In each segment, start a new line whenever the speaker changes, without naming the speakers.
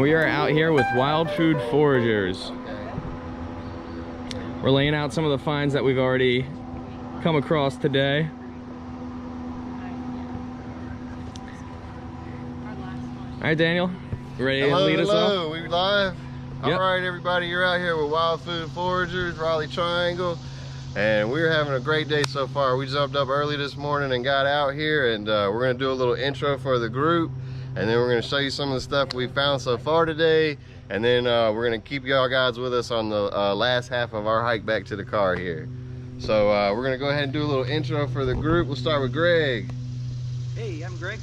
we are out here with Wild Food Foragers. We're laying out some of the finds that we've already come across today. All right, Daniel, you ready to lead us off?
Hello, we live?
Yep.
All right, everybody, you're out here with Wild Food Foragers, Raleigh Triangle, and we're having a great day so far. We jumped up early this morning and got out here, and we're gonna do a little intro for the group, and then we're gonna show you some of the stuff we found so far today, and then we're gonna keep y'all guys with us on the last half of our hike back to the car here. So we're gonna go ahead and do a little intro for the group. We'll start with Greg.
Hey, I'm Greg.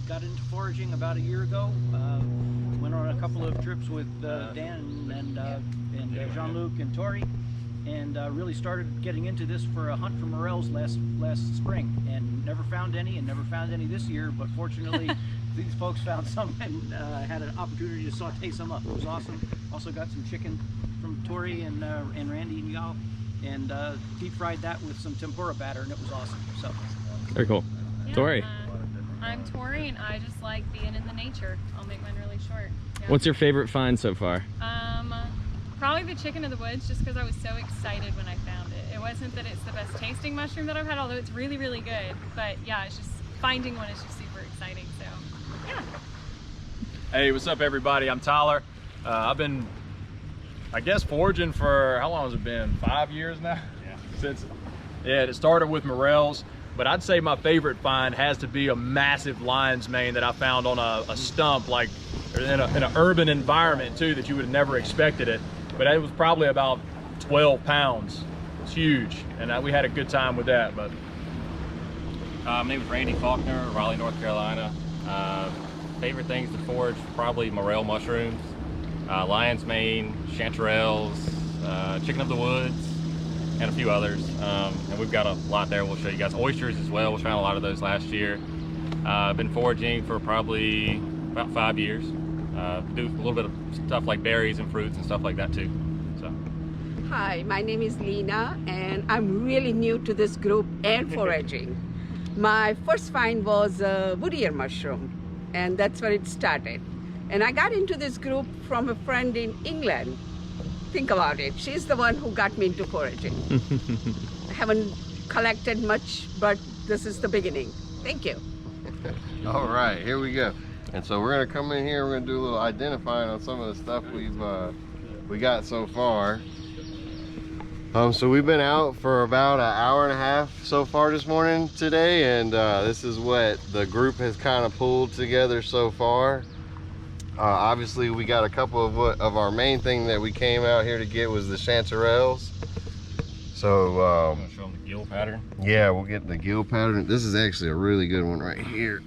Got into foraging about a year ago. Went on a couple of trips with Dan and Jean-Luc and Tori, and really started getting into this for a hunt for morels last spring, and never found any this year, but fortunately these folks found some and had an opportunity to saute some up. It was awesome. Also got some chicken from Tori and Randy and y'all, and deep fried that with some tempura batter, and it was awesome. So
Very cool.
Yeah,
Tori.
I'm Tori, and I just like being in the nature. I'll make mine really short. Yeah.
What's your favorite find so far?
Probably the chicken of the woods, just because I was so excited when I found it. It wasn't that it's the best tasting mushroom that I've had, although it's really, really good. But yeah, it's just finding one is just super exciting. So yeah.
Hey, what's up, everybody? I'm Tyler. I've been, I guess, foraging for, how long has it been? 5 years now? Yeah. It started with morels, but I'd say my favorite find has to be a massive lion's mane that I found on a stump, like in an urban environment too, that you would have never expected it. But it was probably about 12 pounds. It's huge, and we had a good time with that. But
my name is Randy Faulkner, Raleigh, North Carolina. Favorite things to forage, probably morel mushrooms, lion's mane, chanterelles, chicken of the woods, and a few others. And we've got a lot there we'll show you guys. Oysters as well, we found a lot of those last year. I've been foraging for probably about 5 years. Do a little bit of stuff like berries and fruits and stuff like that too. So.
Hi, my name is Lena, and I'm really new to this group and foraging. My first find was a wood ear mushroom, and that's where it started. And I got into this group from a friend in England. Think about it. She's the one who got me into foraging. I haven't collected much, but this is the beginning. Thank you.
All right, here we go. And so we're gonna come in here, we're gonna do a little identifying on some of the stuff we got so far. So we've been out for about an hour and a half so far this morning today, and this is what the group has kind of pulled together so far. Obviously we got a couple of our main thing that we came out here to get was the chanterelles. So
Show them the gill pattern.
yeah, we'll get the gill pattern. This is actually a really good one right here.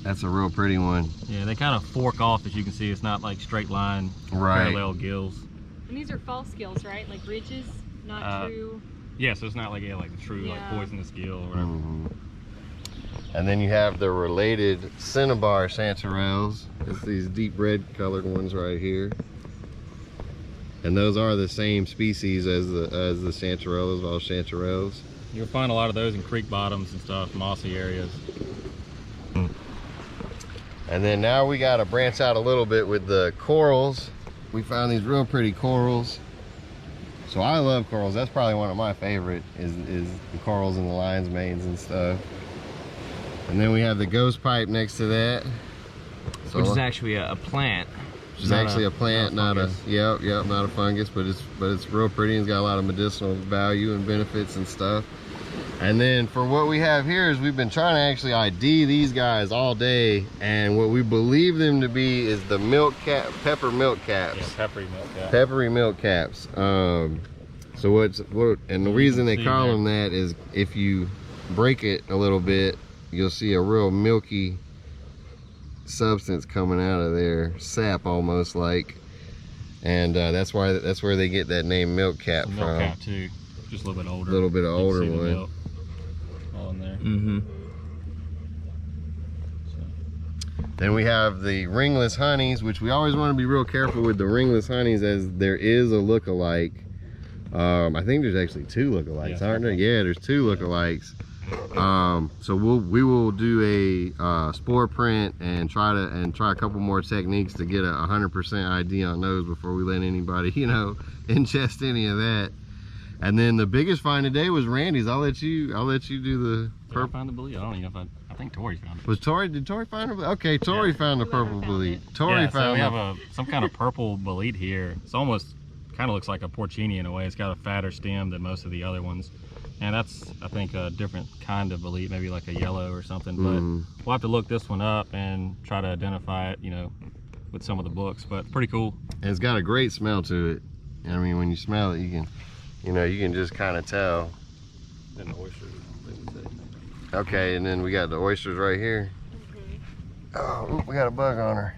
That's a real pretty one.
Yeah, they kind of fork off, as you can see. It's not like straight line,
Right.
parallel gills.
And these are false gills, right? Like ridges, not true.
Yeah, so it's not like like the true like poisonous gill or whatever.
And then you have the related cinnabar chanterelles. It's these deep red colored ones right here. And those are the same species as the chanterelles, all chanterelles.
You'll find a lot of those in creek bottoms and stuff, mossy areas.
And then now we got to branch out a little bit with the corals. We found these real pretty corals. So I love corals. That's probably one of my favorite is the corals and the lion's manes and stuff. And then we have the ghost pipe next to that. So,
Which is actually a plant.
which is actually a plant, not a fungus, but it's real pretty and it's got a lot of medicinal value and benefits and stuff. And then for what we have here is we've been trying to actually ID these guys all day, and what we believe them to be is the pepper milk caps.
Yeah, peppery milk caps.
Peppery milk caps. And the reason they call them that is if you break it a little bit, you'll see a real milky substance coming out of there, sap almost like, and that's where they get that name milk cap from.
Milk cap too, just a little bit older.
A little bit of older one.
Milk all in there.
Mm-hmm.
Then we have the ringless honeys, which we always want to be real careful with the ringless honeys, as there is a look-alike. I think there's actually two look-alikes, aren't there? Yeah, there's two look-alikes. So we will do a spore print and try a couple more techniques to get a 100% ID on those before we let anybody, you know, ingest any of that. And then the biggest find today was Randy's. I'll let you do the
purple. I found the bolete. I don't even know if I think Tori found it.
Did Tori find it? Okay, Tori found the purple bolete.
Tori found so we have some kind of purple bolete here. It's almost kind of looks like a porcini in a way. It's got a fatter stem than most of the other ones. And that's, I think, a different kind of bolete, maybe like a yellow or something. But we'll have to look this one up and try to identify it, you know, with some of the books. But pretty cool.
And it's got a great smell to it. I mean, when you smell it, you can, you know, you can just kind of tell.
And the oysters.
Okay, and then we got the oysters right here. Oh, we got a bug on her.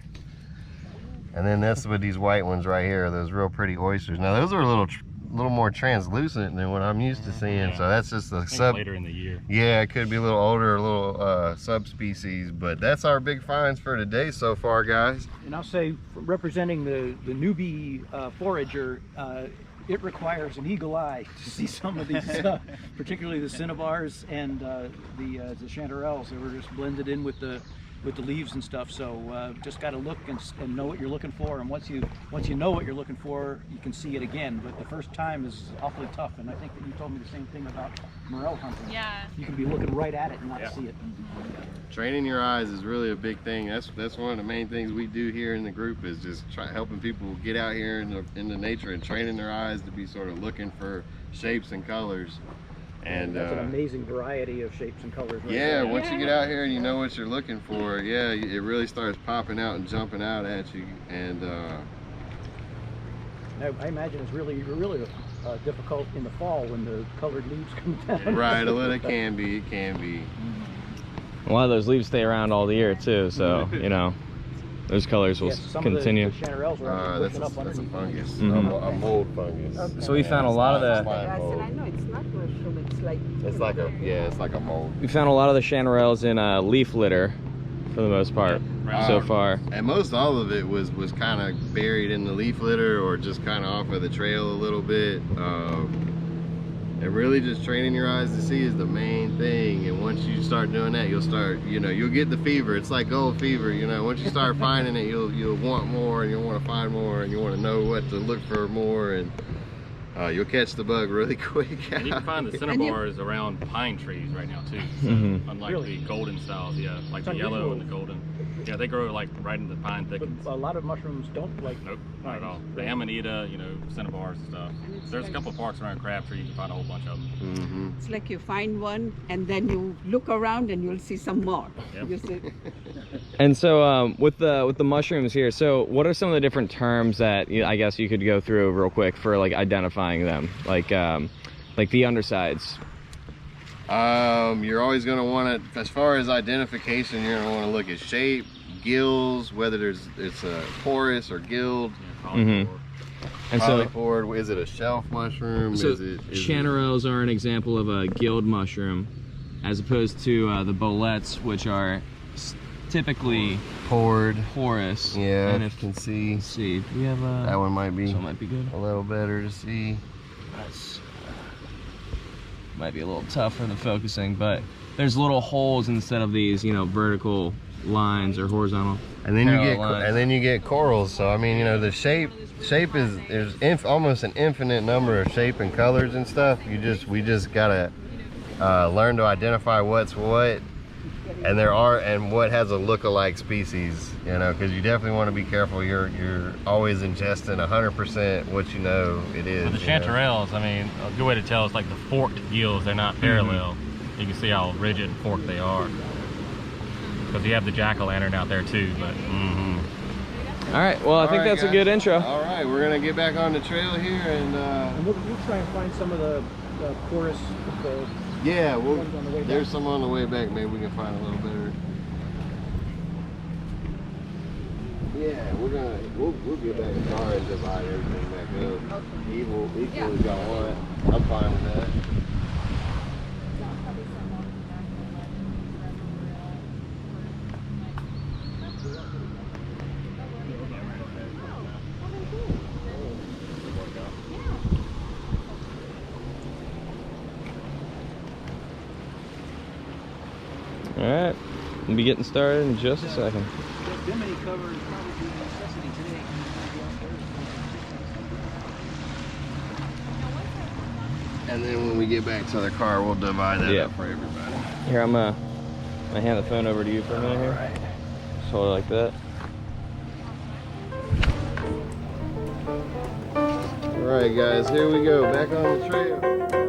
And then that's with these white ones right here, those real pretty oysters. Now those are a little more translucent than what I'm used to seeing. Yeah. So that's just a sub.
Later in the year.
Yeah, it could be a little older, a little subspecies. But that's our big finds for today so far, guys.
And I'll say, representing the newbie forager, it requires an eagle eye to see some of these, particularly the cinnabars and the chanterelles. They were just blended in with the leaves and stuff. So just got to look and know what you're looking for. And once you know what you're looking for, you can see it again. But the first time is awfully tough. And I think that you told me the same thing about morel hunting.
Yeah.
You can be looking right at it and not see it.
Training your eyes is really a big thing. That's one of the main things we do here in the group, is just helping people get out here in the nature and training their eyes to be sort of looking for shapes and colors. And
that's an amazing variety of shapes and colors. Right
yeah,
there.
once you get out here and you know what you're looking for, yeah, it really starts popping out and jumping out at you. And
I imagine it's really difficult in the fall when the colored leaves come down.
Right, well, it can be.
A lot of those leaves stay around all the year too, so you know, those colors will continue.
Of the chanterelles are
that's a fungus, a mold fungus.
Okay.
So we found a lot of the.
I know it's not mushroom. It's like
It's like a mold.
We found a lot of the chanterelles in leaf litter, for the most part, so far.
And most all of it was kind of buried in the leaf litter or just kind of off of the trail a little bit. And really just training your eyes to see is the main thing. And once you start doing that, you'll get the fever. It's like gold fever, you know. Once you start finding it, you'll want more, and you'll want to find more, and you want to know what to look for more, and you'll catch the bug really quick.
And you can find the cinnabars around pine trees right now too. So unlike the golden styles, like the yellow and the golden. Yeah, they grow like right in the pine thickets.
But a lot of mushrooms don't like.
Nope, not at all. The amanita, you know, cinnabars and stuff. There's a couple of parks around Crabtree, you can find a whole bunch of them.
It's like you find one and then you look around and you'll see some more.
Yep.
You see?
And so with the mushrooms here, so what are some of the different terms that I guess you could go through real quick for like identifying them, like the undersides?
You're always going to want to, as far as identification, you're going to want to look at shape, gills, whether it's a porous or gilled.
And so,
polypore, is it a shelf mushroom?
So chanterelles are an example of a gilled mushroom, as opposed to the boletes, which are typically porous.
Yeah,
and
if you can see,
we have
that one might be
good.
A little better to see.
Might be a little tough for the focusing, but there's little holes instead of these, you know, vertical lines or horizontal.
And then you get corals. So I mean, you know, the shape is there's almost an infinite number of shape and colors and stuff. We just gotta learn to identify what's what, and what has a look-alike species. You know, because you definitely want to be careful. You're always ingesting 100% what you know it is.
But the chanterelles, I mean, a good way to tell is like the forked gills. They're not parallel. You can see how rigid and forked they are. Because you have the jack-o'-lantern out there too. But
all right, well, I think that's a good intro.
All right, we're gonna get back on the trail here, and
we'll try and find some of the porous.
Yeah, there's some on the way back. Maybe we can find a little better. Yeah, we'll get back in the car and divide everything back up. Equally got one. I'm fine with that.
All right, we'll be getting started in just a second.
The bimini cover is probably a necessity today.
And then when we get back to the car, we'll divide that
Yeah.
up for everybody.
Here, I'm gonna hand the phone over to you for a minute here.
Alright.
Just hold it like that.
Alright guys, here we go, back on the trail.